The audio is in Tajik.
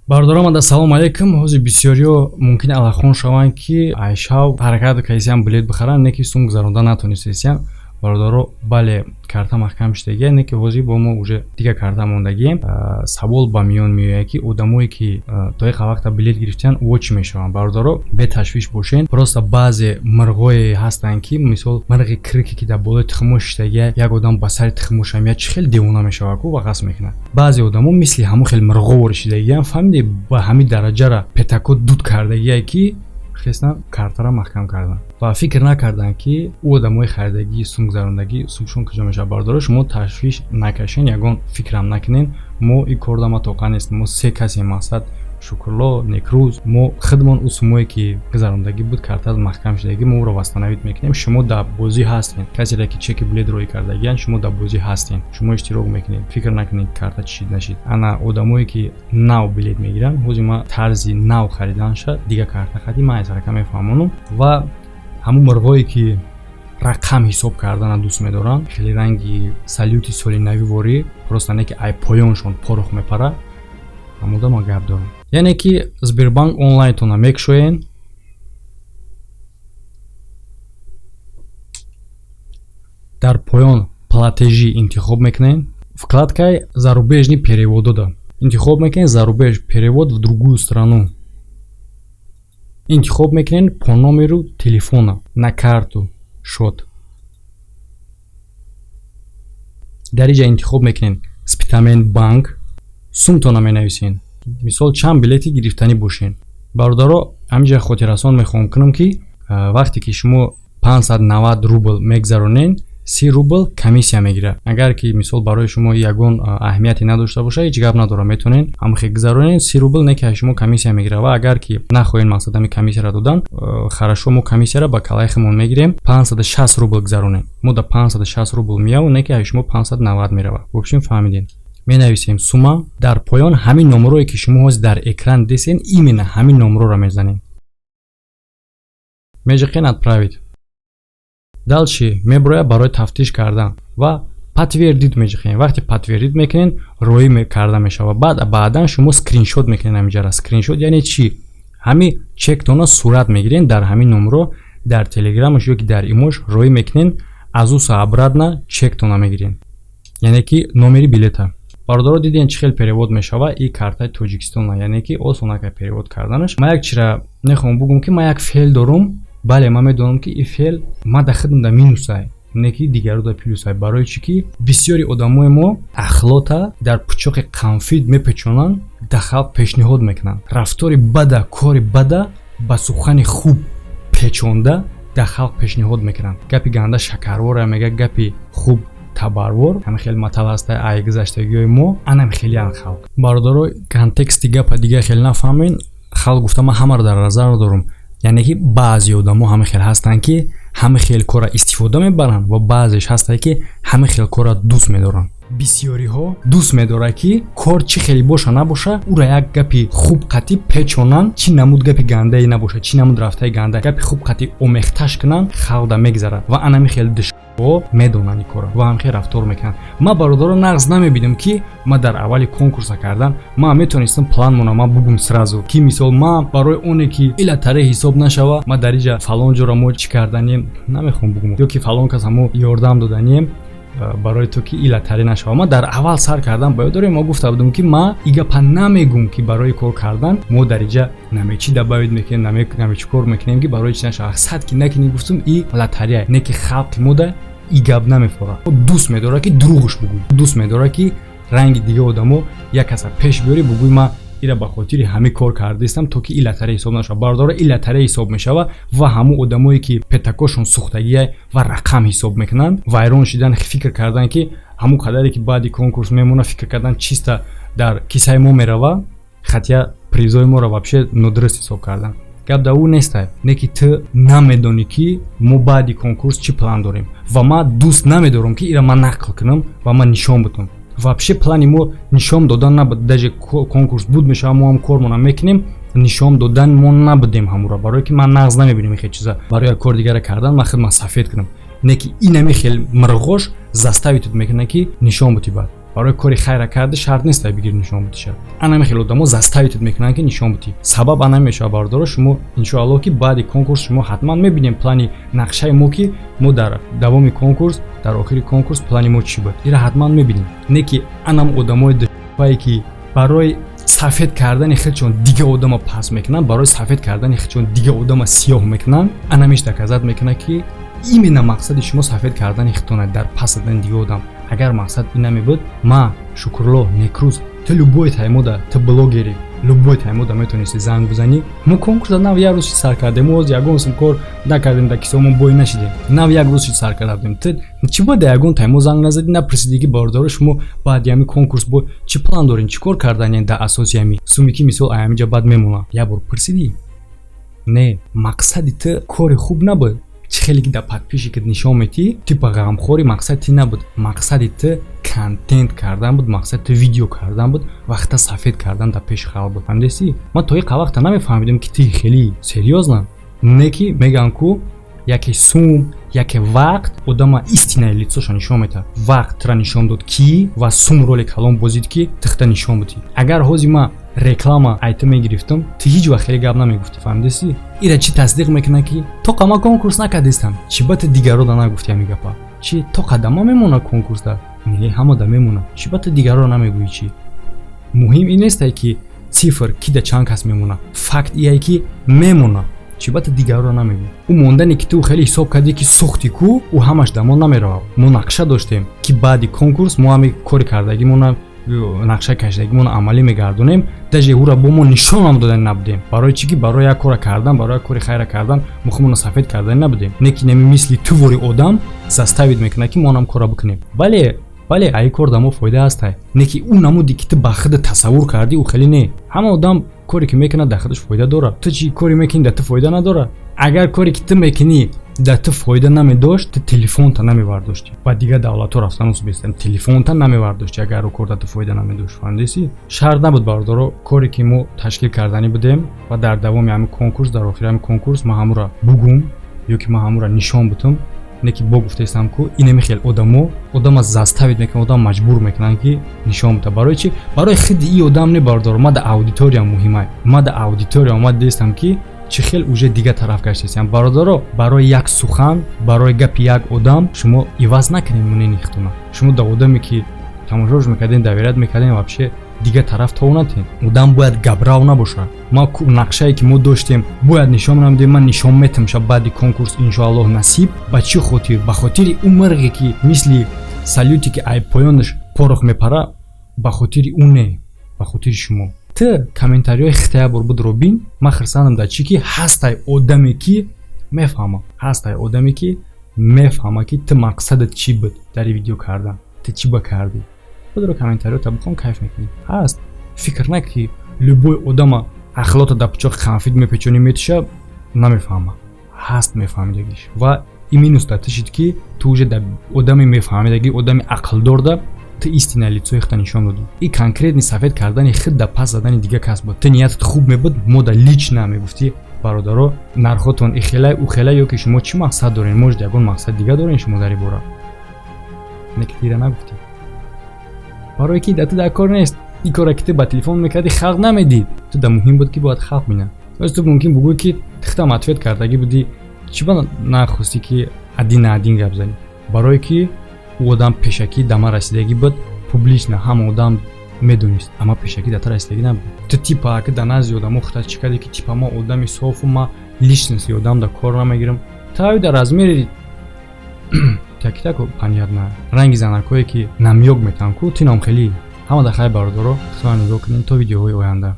Бардорам да салом алейкум. Ҳозир бисёриё мумкин алахон шаванд ки айшав ҳаракат кайсиям билет бихаран, неки сум гузаронда натонистесиям. Бардоро бале карта маҳкам шудагия, неки ҳозир бо мо уже дига карта мондагием. Савол ба миён меояд ки одамое ки то яқа вақта билет гирифтан во чӣ мешаванд. Бардоро беташвиш бошен. Просто баъзе мирғое ҳастанд ки мисол мирғи кирки ки дар болои тухмош шудагия, як одам ба сари тухмош меяд, чӣ хел девона мешавад ку ва қасд мекунад. Баъзе одамо мисли ҳамон хел мирғовори шудагиянд, фаҳмиди ба ҳамин дараҷара петако дуд кардагия ки хестан картара маҳкам кардан ва фикр накардан ки у одамои харидагӣ, сум гузарондагӣ сумшон куҷо мешавад. Бардоро шумо ташвиш накашен, ягон фикрам накунен. Мо ин кор дама тоқа нест. Мо се касе мақсад, шукрло, некрӯз, мо хидмон у сумое ки гузарондагӣ буд карта маҳкам шудагӣ, мо уро вастанавид мекунем. Шумо дар бозӣ ҳастен. Касере ки чеки билет роӣ кардагиянд, шумо дар бозӣ ҳастен. Шумо иштирок мекунед. Фикр накунед карта чӣ нашид. Ана одамое ки нав билет мегиранд, ҳозир ма тарзи нав хариданша дига карта хади ма айсарака мефаҳмонам ва ҳамун мирғое ки рақам ҳисоб кардана дӯст медоранд, хеле ранги салюти соли навивори, просто не ки ай поёншон порох мепара. Ҳамуда ма гап дорам. Яъне ки Сбербанк онлайнтона мекушоен, дар поён платежи интихоб мекунен, вкладкаи зарубежни переводода интихоб мекунен, зарубеж перевод в другую страну. Интихоб мекунен по номеру телефона на карту шот. Дар инҷа интихоб мекунен спитамен банк, сумтона менависен. Мисол чанд билети гирифтанӣ бошен. Бародаро ҳаминҷа хотиррасон мехоҳам кунам ки вақте ки шумо 590 рубл мегзаронен, 30 рубл комиссия мегирад. Агар ки мисол барои шумо ягон аҳамияте надошта боша, ҳеҷ гап надорад, метонен ҳамхел гузаронен, 30 рубл не ки шумо комиссия мегирад. Ва агар ки нахоҳен мақсад ҳами комиссияро додан, хорошо, мо комиссияро ба калайхимон мегирем, 560 рубл гузаронен. Мо да 560 рубл мияв, не ки шумо 590 мерава. В общем фаҳмидем. Менависем сума, дар поён ҳамин номерое ки шумо ҳозир дар экран десен, именно ҳамин номероро мезанем. Межиқен отправить. Дальше меброяд барои тафтиш кардан ва подтвердить межиқен. Вақте подтвердить мекунен, роӣ карда мешавад. Баъдан шумо скриншот мекунен ҳаминҷара. Скриншот яъне чӣ? Ҳамин чектона сурат мегирен дар ҳамин номеро, дар телеграммаш ёки дар имош роӣ мекунен, аз уса обратно чектона мегирен. Яъне ки номери билета. Бародаро диден чӣ хел перевод мешава и картаи Тоҷикистона, яъне ки осонака перевод карданаш. Ма як чира нехоҳам бугум ки ма як феъл дорам. Бале, ма медонам ки ин феъл ма да хидм да минусай, не ки дигаро да плюсай. Барои чӣ ки бисёри одамои мо ахлота дар пӯчоқи қанфид мепечонанд, да халқ пешниҳод мекунанд. Рафтори бада, кори бада ба сухани хуб печонда да халқ пешниҳод мекунанд. Гапи ганда шакарвора мегӯяд, гапи хуб табарвор. Ҳамин хел матал аст ай гузаштагиҳои мо, анам хелиян халқ. Бародаро контексти гапа дига хел нафаҳмен. Халқ гуфта ма ҳамаро дар назар дорам. Яъне ки баъзе одамо ҳамин хел ҳастанд ки ҳамин хел кора истифода мебаранд ва баъзеш ҳастанд ки ҳамин хел кора дӯст медоранд. Бисёриҳо дӯст медорад ки кор чӣ хеле боша набоша, ура як гапи хуб қатӣ печонанд, чӣ намуд гапи гандае набоша, чӣ намуд рафтаи ганда, гапи хуб қатӣ омехташ кунанд, халқ да мегзарад ва анами хел душо медонанд ин кора ва ҳамин хел рафтор мекунанд. Ма бародаро нағз намебинам ки ма дар аввали конкурса кардан ма метонистам планмона ма бугум сразу ки мисол ма барои оне ки илатаре ҳисоб нашава, ма дар инҷа фалон ҷора мо чӣ карданем намехоҳам бугум, ёки фалон кас мо ёрдам доданем барои то ки илатаре нашава. Ма дар аввал сар кардан ба ёдорем, ма гуфта будам ки ма и гапа намегум ки барои кор кардан мо дар инҷа намечи дабавид мекунем, намечи кор мекунем ки барои чӣ нашава. Сад ки накини гуфтум и латария, не ки халқи мо да и гап намефора. Дӯст медорад ки дурӯғш бугӯй, дӯст медорад ки ранги дига одамо як каса пеш биёри, бугӯй ма ира ба хотири ҳами кор кардистам то ки илатаре ҳисоб нашава. Бардора илатаре ҳисоб мешава ва ҳамун одамое ки петакошон сухтагия ва рақам ҳисоб мекунанд, вайрон шидан, фикр кардан ки ҳамун қадаре ки баъди конкурс мемона, фикр кардан чиста дар кисаи мо мерава, хатя призои моро вообще нодуруст ҳисоб кардан. Гап да ӯ нестай, не ки ту намедонӣ ки мо баъди конкурс чӣ план дорем ва ма дӯст намедорам ки ира ма нақл кунам ва ма нишон бутам. Вообще плани мо нишон додан набуд. Даже конкурс буд мешава, мо ҳам кормона мекунем, нишон додан мо набудем ҳамура, барои ки ман нағз намебинам хеҷ чиза. Барои як кор дигара кардан ман сафед кунам, не ки инами хел мирғош заставитут мекунад ки нишон бутӣ бад. برای کاری خیر کرده شرط نیست بگیر نشان بدی. انا خیلی آدما زاستاویت میکنن که نشان بدی. سبب انا میشه باردار شما ان شاء الله که بعد کنکورس شما حتما میبینیم پلانی نقشه ما که ما در دوام کنکورس در آخر کنکورس پلانی ما چی بود. این حتما میبینیم. نه که انم آدمای دفعی که برای سفید کردن خودشون دیگه آدما پاس میکنن، برای سفید کردن خودشون دیگه آدما سیاه میکنن. انا میشه تکذات میکنه که این مقصد شما سفید کردن خودتون در پاس دادن دیگه آدم. اگر مقصد این نمی بود ما شکرلو نیکروز تو любой таймода تو блогери любой таймода میتونستی زنگ بزنی ما کنکورس نو یک روز سر کردیم و یگون سم کار نکردیم تا کسامون بوی نشدیم نو یک روز سر کردیم تو چی بود یگون تایمو زنگ نزدی نپرسیدی که باردار شما بعد یمی کنکورس بو چی پلان دارین چیکار کردن در اساس یمی سومی کی مثال ایام جا بعد میمونه یا بار پرسیدی نه مقصد تو کار خوب نبود خیلی که در подписчикت نشون میدی تیپ غمخوری مقصدی نبود مقصدی تو کانتنت کردن بود مقصد تو ویدیو کردن بود وقتا سفید کردن در پیش خلق بود فهمیدی ما توی وقتا نمیفهمیدیم که تی خیلی سریوزن نه که میگن کو یکی سوم یکی وقت آدم істинное лицоش نشون میده وقت تر نشون داد کی و سوم رولی کلام بازید کی تخت نشون بدی اگر هازی ما реклама айта мегирифтам ти ҳеҷ вақт хеле гап намегуфти фаҳмидеси ира чи тасдиқ мекунад ки то қама конкурс накардистам чи бати дигарода нагуфти ҳами гапа чи то қадама мемона конкурсда не ҳамода мемона чи бати дигаро намегӯӣ чи муҳим ин нестай ки цифр ки да чанд кас мемона факт ияй ки мемона чи бати дигаро намегӯ ӯ мондане ки ту хеле ҳисоб кардӣ ки сохти ку ӯ ҳамаш да мо намерава мо нақша доштем ки баъди конкурс мо ҳами кори кардагимона нақша кашидагимон амалӣ мегардонем даже ӯра бо мо нишонам додан набудем барои чӣ ки барои як кора кардан барои як кори хайра кардан мухимона сафед кардан набудем не ки неми мисли тувори одам заставид мекунад ки монам кора бикунем бале ай кор да мо фоида ҳастай не ки ӯ намуди ки ту ба худ тасаввур кардӣ ӯ хеле не ҳама одам коре ки мекунад дар худаш фоида дорад ту чӣ коре мекунӣ дар ту фоида надорад агар коре ки ту мекунӣ дар ту фоида намедошт ту телефонта намевардошти ба дигар давлатҳо рафтану бистем телефонта намевардошти агар ӯ кор дар ту фоида намедошт фаҳмидеси шарт набуд бардоро коре ки мо ташкил карданӣ будем ва дар давоми ҳамин конкурс дар охири ҳамин конкурс ма ҳамура бугум ё ки ма ҳамура нишон будам не ки бо гуфтаистам ку инеми хел одама заставид мекунад одам маҷбур мекунанд ки нишон буда барои чи барои худи и одам не бардор ма дар аудиториям муҳимай ма дар аудитория омад дидистам ки чӣ хел уже дигар тараф гаштаистам бародаро барои як сухан барои гапи як одам шумо иваз накунед мунени хитона шумо дар одаме ки тамошош мекардем давират мекардем вообще дигар тараф тавонатен одам бояд габрав набошад ма нақшае ки мо доштем бояд нишон намедем ман нишон метам шаб баъди конкурс иншоаллоҳ насиб ба чӣ хотир ба хотири ӯ мирғе ки мисли салюте ки ай поёнаш порох мепара ба хотири ӯ не ба хотири шумо ту комментариҳои хитая бор буд робин ман хирсандам дар чӣ ки ҳастай одаме ки мефаҳма ки ту мақсадат чӣ буд дар видео кардан ту чӣ ба кардӣ будро комментариҳота бихом кайф мекунӣ ҳаст фикр нак ки любой одама ахлота дар пичоқи қанфид мепечонӣ метиша намефаҳма ҳаст мефаҳмидагиш ва и минус дар тишид ки ту уже дар одами мефаҳмидагӣ одами ақлдор да ту истинное лицои худта нишон додӣ и конкретни сафед кардани худ дар пас задани дигар кас буд ту ниятат хуб мебуд мо дар лично мегуфтӣ бародаро нархотон ихелай ухелай ё ки шумо чӣ мақсад дорен может ягон мақсад дигар дорен шумо дар ин бора не ки тира нагуфтӣ барои ки дар ту дар кор нест ин кора ки ту ба телефон мекардӣ халқ намедид ту дар муҳим буд ки бояд халқ бинад ӯз ту мумкин бугӯй ки тухтам ответ кардагӣ будӣ чӣ ба нахостӣ ки один на один гап занӣ барое ки ӯ одам пешакӣ дар ман расидагӣ буд публично ҳама одам медонист аммо пешакӣ дар ту расидагӣ набуд ту типа ки дар назди одамо худат чӣ кардӣ ки типа ма одами софу ма личности одам дар кор намегирам тави дар размери такитаку панядна ранги занакое ки намёк метавам ку тинам хеле ҳама дар хайр бародаро худо нигоҳ кунед то видеоҳои оянда.